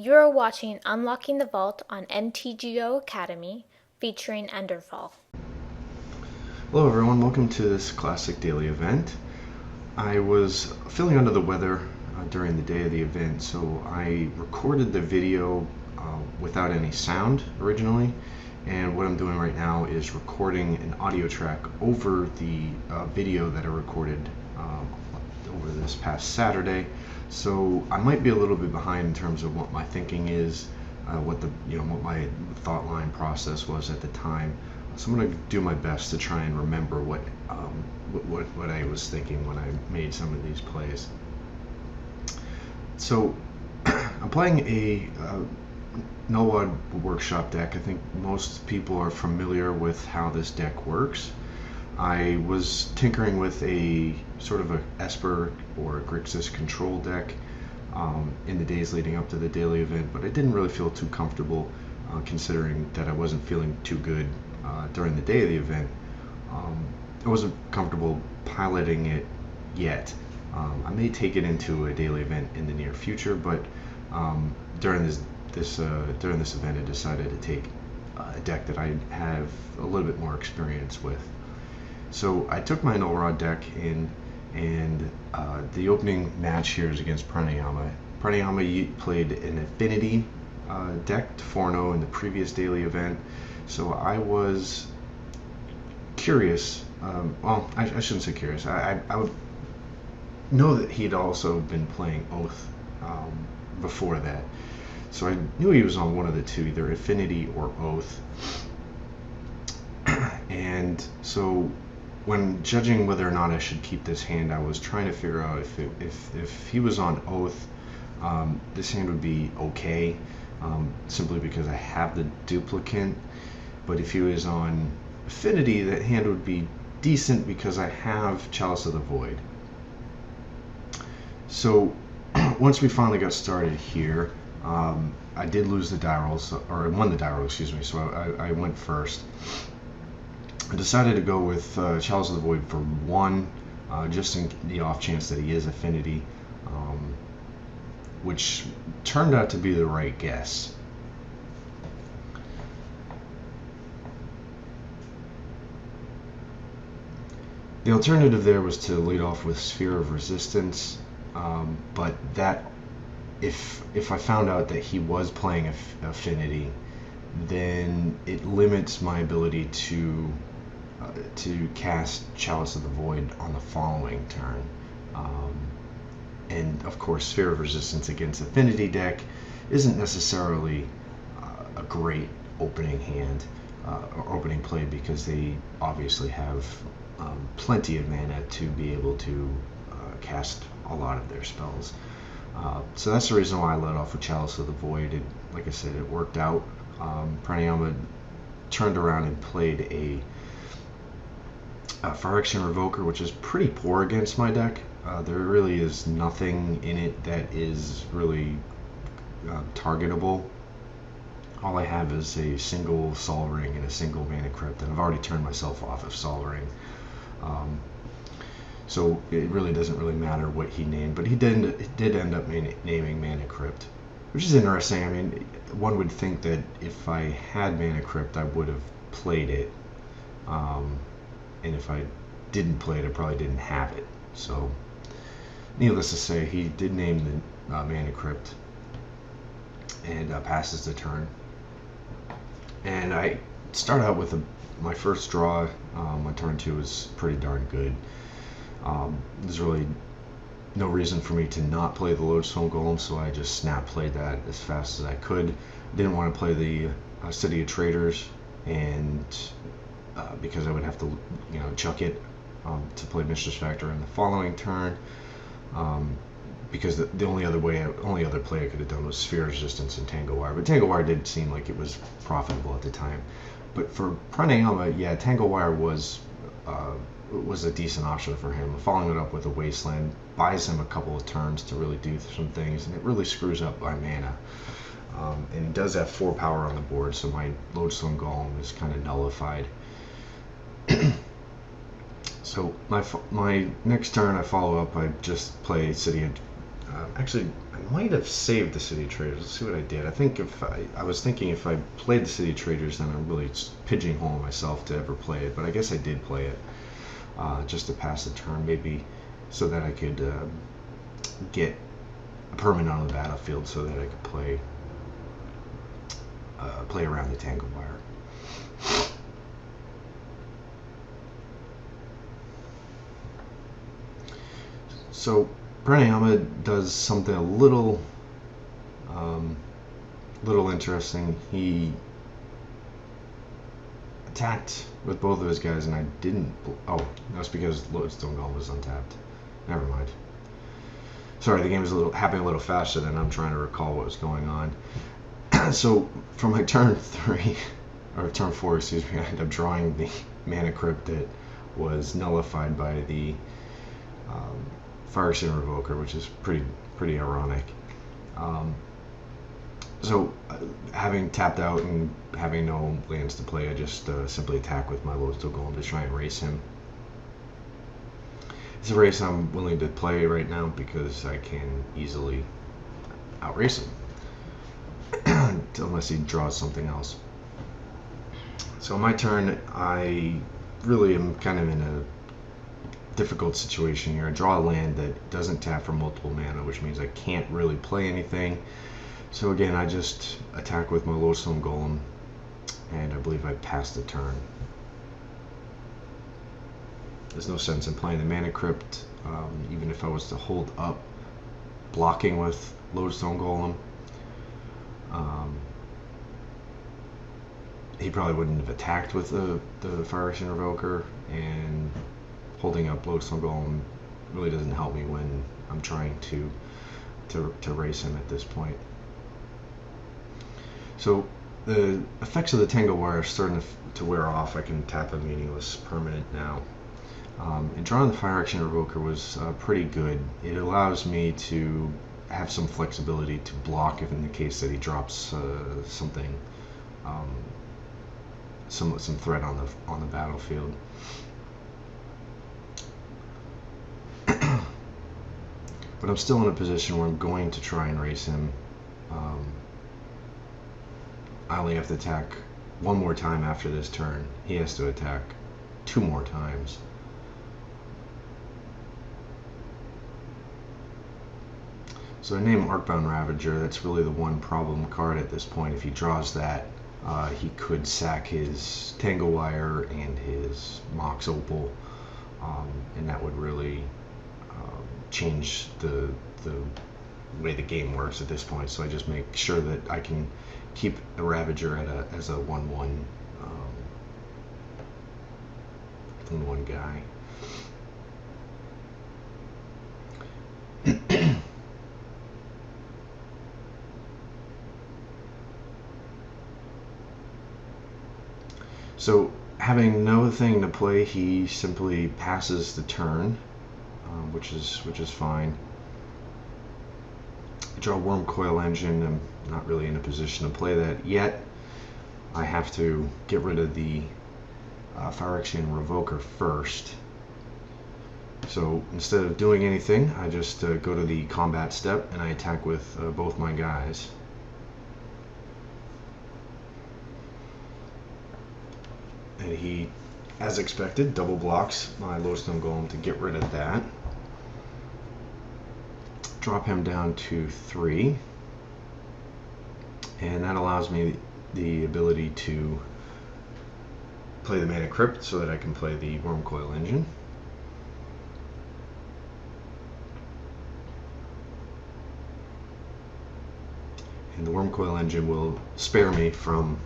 You are watching Unlocking the Vault on Mtgo Academy, featuring Enderfall. Hello everyone, welcome to this classic daily event. I was feeling under the weather during the day of the event, so I recorded the video without any sound originally, and what I'm doing right now is recording an audio track over the video that I recorded over this past Saturday. So I might be a little bit behind in terms of what my thinking is, what my thought line process was at the time. So I'm going to do my best to try and remember what I was thinking when I made some of these plays. So I'm playing a Null workshop deck. I think most people are familiar with how this deck works. I was tinkering with a sort of a Esper or a Grixis control deck in the days leading up to the daily event, but I didn't really feel too comfortable considering that I wasn't feeling too good during the day of the event. I wasn't comfortable piloting it yet. I may take it into a daily event in the near future, but during this event I decided to take a deck that I have a little bit more experience with. So I took my Null Rod deck in, and the opening match here is against Pranayama. Pranayama played an Affinity deck to 4-0 in the previous daily event, so I was curious. Well, I shouldn't say curious. I would know that he'd also been playing Oath before that, so I knew he was on one of the two, either Affinity or Oath. And so when judging whether or not I should keep this hand, I was trying to figure out if he was on Oath, this hand would be okay, simply because I have the duplicate. But if he was on Affinity, that hand would be decent because I have Chalice of the Void. So once we finally got started here, I did lose the die roll, or I won the die roll, excuse me, so I went first. I decided to go with Chalice of the Void for 1, just in the off chance that he is Affinity, which turned out to be the right guess. The alternative there was to lead off with Sphere of Resistance, but that if I found out that he was playing Affinity, then it limits my ability to cast Chalice of the Void on the following turn. And of course, Sphere of Resistance against Affinity deck isn't necessarily a great opening hand or opening play, because they obviously have plenty of mana to be able to cast a lot of their spells. So that's the reason why I led off with Chalice of the Void. Like I said, it worked out. Pranayama turned around and played a Phyrexian Revoker, which is pretty poor against my deck. There really is nothing in it that is really targetable. All I have is a single Sol Ring and a single Mana Crypt, and I've already turned myself off of Sol Ring. So it really doesn't really matter what he named, but he did end up naming Mana Crypt, which is interesting. I mean, one would think that if I had Mana Crypt, I would have played it. And if I didn't play it, I probably didn't have it. So, needless to say, he did name the Mana Crypt, and passes the turn. And I start out with my first draw. My turn 2 was pretty darn good. There's really no reason for me to not play the Lodestone Golem, so I just snap played that as fast as I could. Didn't want to play the City of Traders, and because I would have to, chuck it to play Mistress Factor in the following turn. Because the only other play I could have done was Sphere of Resistance and Tango Wire, but Tango Wire did seem like it was profitable at the time. But for Pranayama, yeah, Tango Wire was a decent option for him. Following it up with a Wasteland buys him a couple of turns to really do some things, and it really screws up my mana. And he does have 4 power on the board, so my Lodestone Golem is kind of nullified. So my next turn I follow up. I just play City of... actually, I might have saved the City Traders. Let's see what I did. I think if I was thinking if I played the City Traders, then I'm really pigeonholing myself to ever play it. But I guess I did play it just to pass the turn, maybe so that I could get a permanent on the battlefield, so that I could play around the Tangle Wire. So Pranayama does something a little interesting. He attacked with both of his guys, and I didn't. Oh, that's because Lodestone Golem was untapped. Never mind. Sorry, the game is happening a little faster than I'm trying to recall what was going on. So from my turn 3, or turn 4, excuse me, I ended up drawing the Mana Crypt that was nullified by the Fire Extinction Revoker, which is pretty ironic. So having tapped out and having no lands to play, I just simply attack with my Lodestone Golem to try and race him. It's a race I'm willing to play right now because I can easily outrace him. Unless he draws something else. So on my turn, I really am kind of in a difficult situation here. I draw a land that doesn't tap for multiple mana, which means I can't really play anything. So again, I just attack with my Lodestone Golem, and I believe I passed the turn. There's no sense in playing the Mana Crypt, even if I was to hold up blocking with Lodestone Golem. He probably wouldn't have attacked with the Fire Extinction Revoker, and holding up Lodestone Golem really doesn't help me when I'm trying to race him at this point. So the effects of the Tangle Wire are starting to wear off. I can tap a meaningless permanent now. And drawing the Fire Extinction Revoker was pretty good. It allows me to have some flexibility to block if in the case that he drops something, some threat on the battlefield. But I'm still in a position where I'm going to try and race him. I only have to attack one more time after this turn. He has to attack 2 more times. So I name Arcbound Ravager. That's really the one problem card at this point. If he draws that, he could sack his Tangle Wire and his Mox Opal, and that would really change the way the game works at this point. So I just make sure that I can keep the Ravager as a 1/1 guy. So having no thing to play, he simply passes the turn, which is fine. I draw Wormcoil Engine. I'm not really in a position to play that yet. I have to get rid of the Fire Extinction Revoker first. So instead of doing anything, I just go to the combat step and I attack with both my guys. And he, as expected, double blocks my Lodestone Golem to get rid of that. Drop him down to 3. And that allows me the ability to play the Mana Crypt so that I can play the Wormcoil Engine. And the Wormcoil Engine will spare me from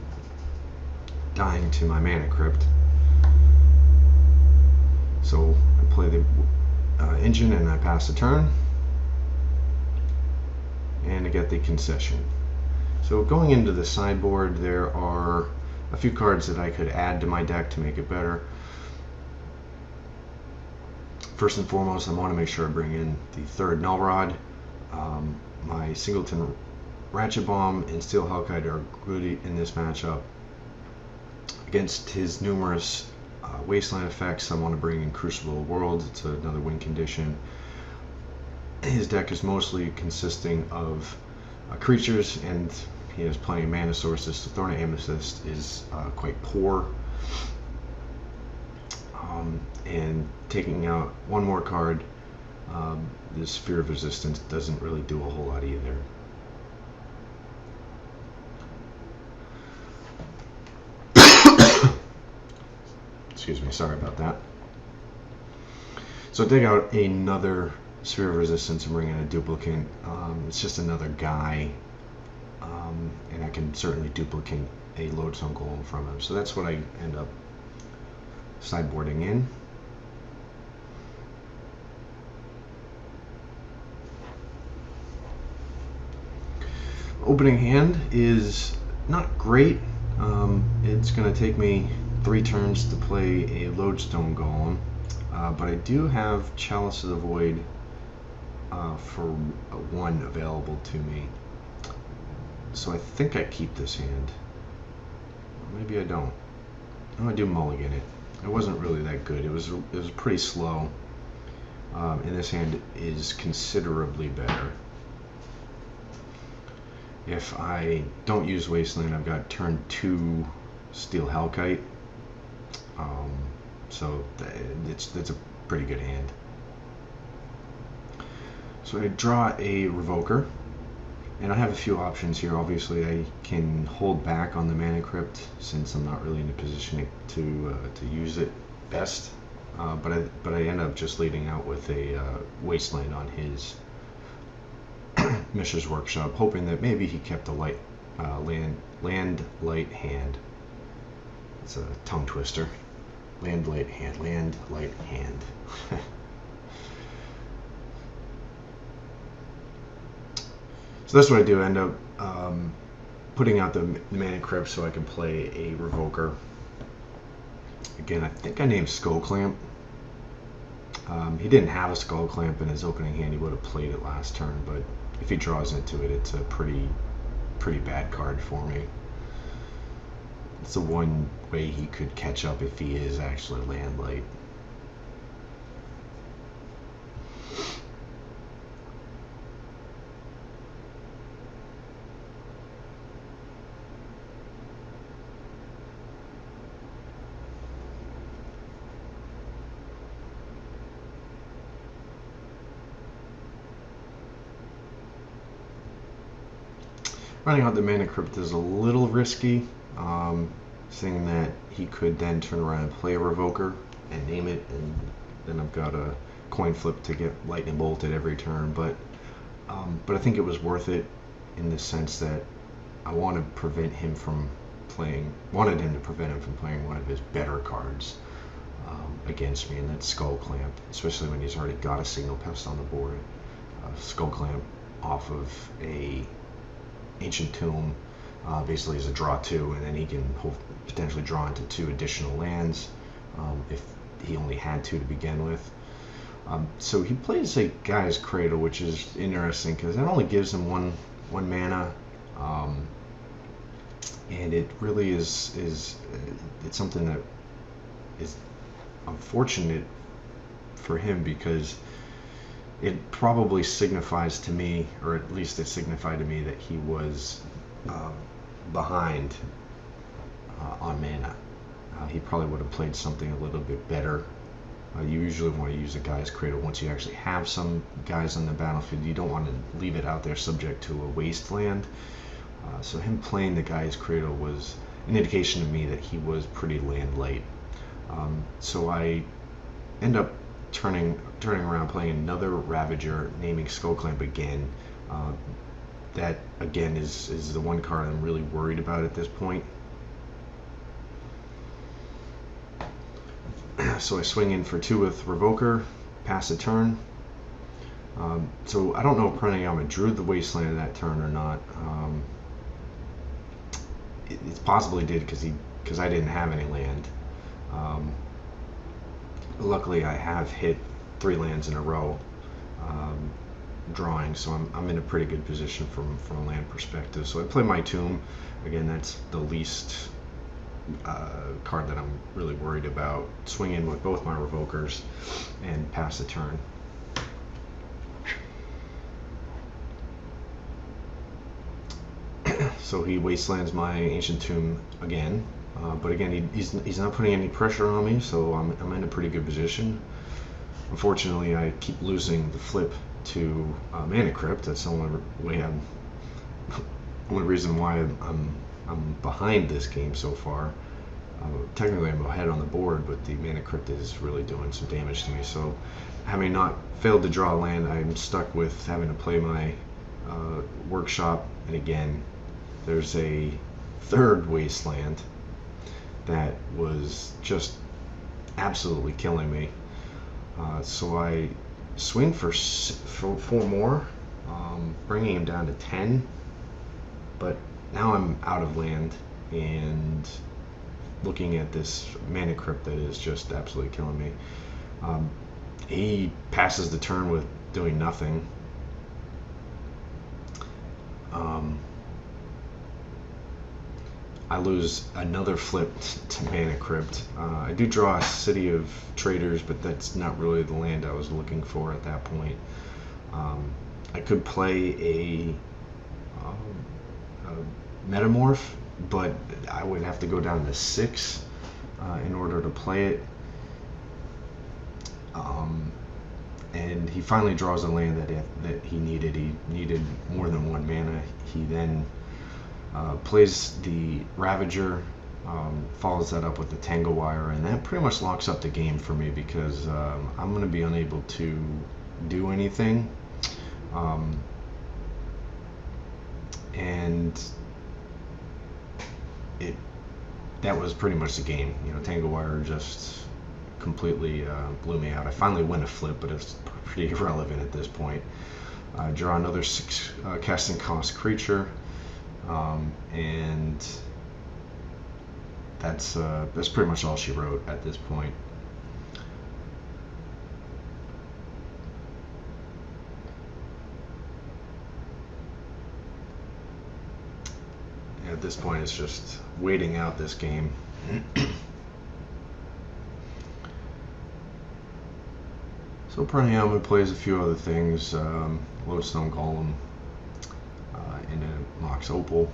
dying to my Mana Crypt. So I play the engine and I pass the turn, and I get the concession. So going into the sideboard, there are a few cards that I could add to my deck to make it better. First and foremost, I want to make sure I bring in the 3rd Null Rod. My Singleton Ratchet Bomb and Steel Hellkite are good in this matchup. Against his numerous Wasteland effects, I want to bring in Crucible of Worlds. It's another win condition. his deck is mostly consisting of creatures, and he has plenty of mana sources. So Thorn of Amethyst is quite poor. And taking out one more card, the Sphere of Resistance doesn't really do a whole lot either. Excuse me, sorry about that. So dig out another Sphere of Resistance and bring in a duplicate. It's just another guy, and I can certainly duplicate a Lodestone Golem from him. So that's what I end up sideboarding in. Opening hand is not great. It's going to take me 3 turns to play a Lodestone Golem, but I do have Chalice of the Void for 1 available to me. So I think I keep this hand. Maybe I don't. I'm going to do mulligan it. It wasn't really that good. It was pretty slow. And this hand is considerably better. If I don't use Wasteland, I've got turn 2 Steel Hellkite. So it's a pretty good hand. So I draw a Revoker, and I have a few options here. Obviously, I can hold back on the Mana Crypt since I'm not really in a position to use it best. But I end up just leading out with a Wasteland on his Mishra's Workshop, hoping that maybe he kept a light land light hand. It's a tongue twister. Land light hand. Land light hand. So that's what I do. I end up putting out the Mana Crypt so I can play a Revoker. Again, I think I named Skull Clamp. He didn't have a Skull Clamp in his opening hand. He would have played it last turn, but if he draws into it, it's a pretty bad card for me. It's the one way he could catch up if he is actually land light. Running out the Mana Crypt is a little risky, saying that he could then turn around and play a Revoker and name it, and then I've got a coin flip to get lightning bolted every turn. But I think it was worth it in the sense that I wanted him to prevent him from playing one of his better cards against me, and that's Skull Clamp, especially when he's already got a Signal Pest on the board. Skull Clamp off of a Ancient Tomb basically is a draw 2, and then he can potentially draw into 2 additional lands if he only had 2 to begin with. So he plays a Gaia's Cradle, which is interesting because that only gives him one mana, and it really is it's something that is unfortunate for him because it probably signifies to me, or at least it signified to me, that he was behind on mana. He probably would have played something a little bit better. You usually want to use a Gaia's Cradle once you actually have some guys on the battlefield. You don't want to leave it out there subject to a wasteland. So him playing the Gaia's Cradle was an indication to me that he was pretty land light. So I end up turning around, playing another Ravager, naming Skull Clamp again. That again is the one card I'm really worried about at this point. So I swing in for 2 with Revoker, pass a turn. So I don't know if Pranayama drew the Wasteland that turn or not. It possibly did because I didn't have any land. Luckily, I have hit 3 lands in a row drawing, so I'm in a pretty good position from a land perspective. So I play my Tomb. Again, that's the least card that I'm really worried about. Swing in with both my Revokers and pass the turn. So he wastelands my Ancient Tomb again. But again, he's not putting any pressure on me, so I'm in a pretty good position. Unfortunately, I keep losing the flip to Mana Crypt. That's the only reason why I'm behind this game so far. Technically, I'm ahead on the board, but the Mana Crypt is really doing some damage to me. So, having not failed to draw land, I'm stuck with having to play my workshop. And again, there's a third wasteland that was just absolutely killing me. So I swing for 4 more, bringing him down to 10. But now I'm out of land and looking at this Mana Crypt that is just absolutely killing me. He passes the turn with doing nothing. I lose another flip to Mana Crypt. I do draw a City of Traders, but that's not really the land I was looking for at that point. I could play a Metamorph, but I would have to go down to 6 in order to play it. And he finally draws a land that he needed. He needed more than 1 mana. He then plays the Ravager, follows that up with the Tangle Wire, and that pretty much locks up the game for me because I'm going to be unable to do anything. And that was pretty much the game. Tangle Wire just completely blew me out. I finally win a flip, but it's pretty irrelevant at this point. Draw another 6 casting cost creature, and that's pretty much all she wrote at this point. At this point, it's just waiting out this game. So Pranayama plays a few other things. Lodestone Golem and a Mox Opal.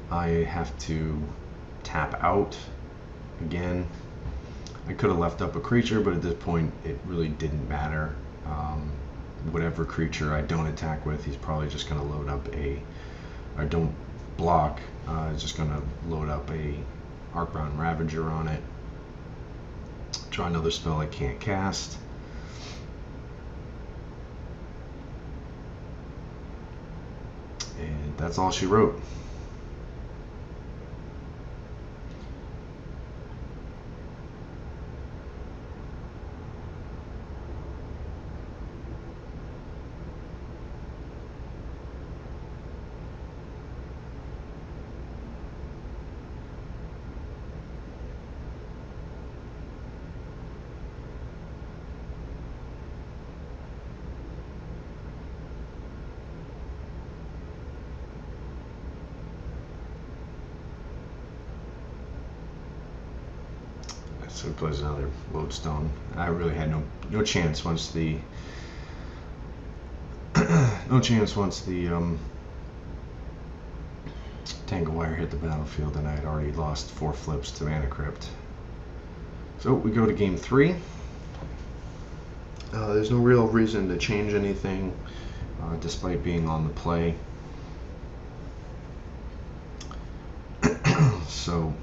I have to tap out again. I could have left up a creature, but at this point it really didn't matter. Whatever creature I don't attack with, he's probably just going to load up or don't block, is just going to load up a Arcbound Ravager on it. Draw another spell I can't cast. And that's all she wrote. So he plays another Lodestone. I really had no chance once the Tangle Wire hit the battlefield, and I had already lost 4 flips to Mana Crypt. So we go to game 3. There's no real reason to change anything, despite being on the play. So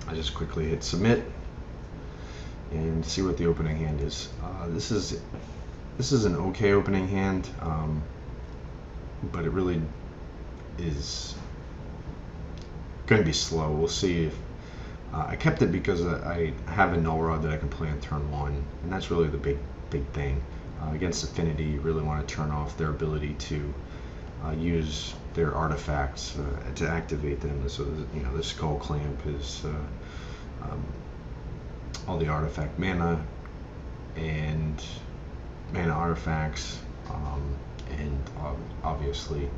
I just quickly hit submit and see what the opening hand is. This is an okay opening hand, but it really is going to be slow. We'll see if I kept it because I have a Null Rod that I can play on turn 1, and that's really the big thing. Against Affinity, you really want to turn off their ability to use their artifacts to activate them. So the Skull Clamp is all the artifact mana and mana artifacts, and obviously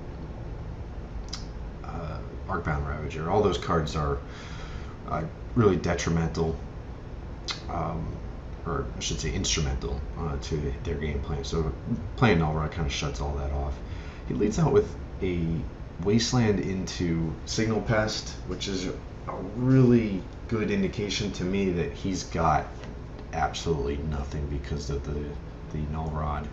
Arcbound Ravager. All those cards are really detrimental, or I should say instrumental, to their game plan. So playing Null Rod kind of shuts all that off. He leads out with a Wasteland into Signal Pest, which is a really good indication to me that he's got absolutely nothing because of the Null Rod.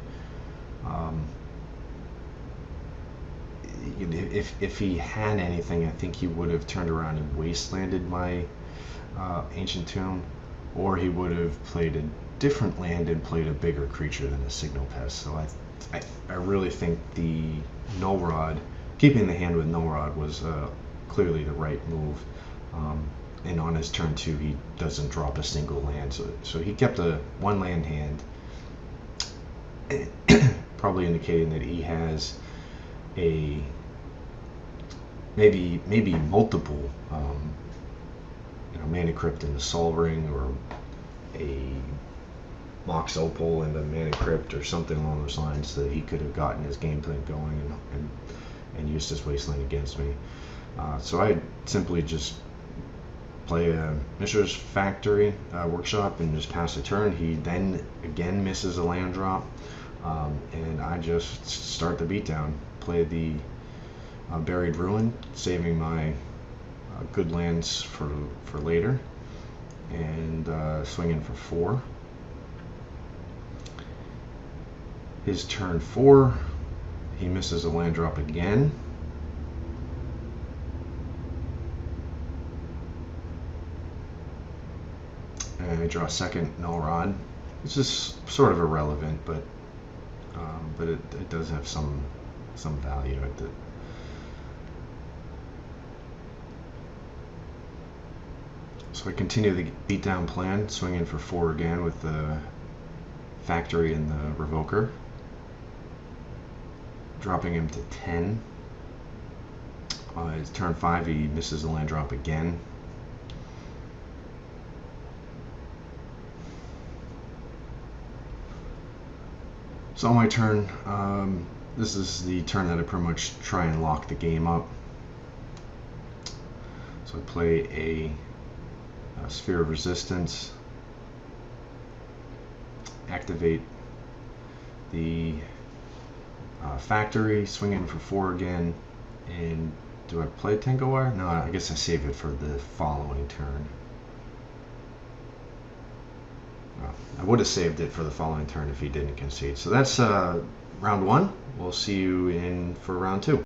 If he had anything, I think he would have turned around and wastelanded my Ancient Tomb, or he would have played a different land and played a bigger creature than a Signal Pest. So I really think the Null Rod, keeping the hand with Null Rod, was clearly the right move. And on his turn 2, he doesn't drop a single land, so he kept a 1 land hand, probably indicating that he has a maybe multiple Mana Crypt in the Sol Ring, or a Mox Opal and a Mana Crypt, or something along those lines, that he could have gotten his game plan going and used his Wasteland against me. So I simply just play a Mishra's Factory Workshop and just pass the turn. He then again misses a land drop, and I just start the beatdown. Play the Buried Ruin, saving my good lands for later, and swing in for 4. His turn 4, he misses a land drop again. And I draw a second Null Rod. It's just sort of irrelevant, but it does have some value at the. So I continue the beatdown plan, swing in for 4 again with the Factory and the Revoker, dropping him to 10. His turn 5, he misses a land drop again. So on my turn, this is the turn that I pretty much try and lock the game up. So I play a Sphere of Resistance, activate the Factory, swing in for 4 again, and do I play Tango Wire? No, I guess I save it for the following turn. I would have saved it for the following turn if he didn't concede. So that's round 1. We'll see you in for round 2.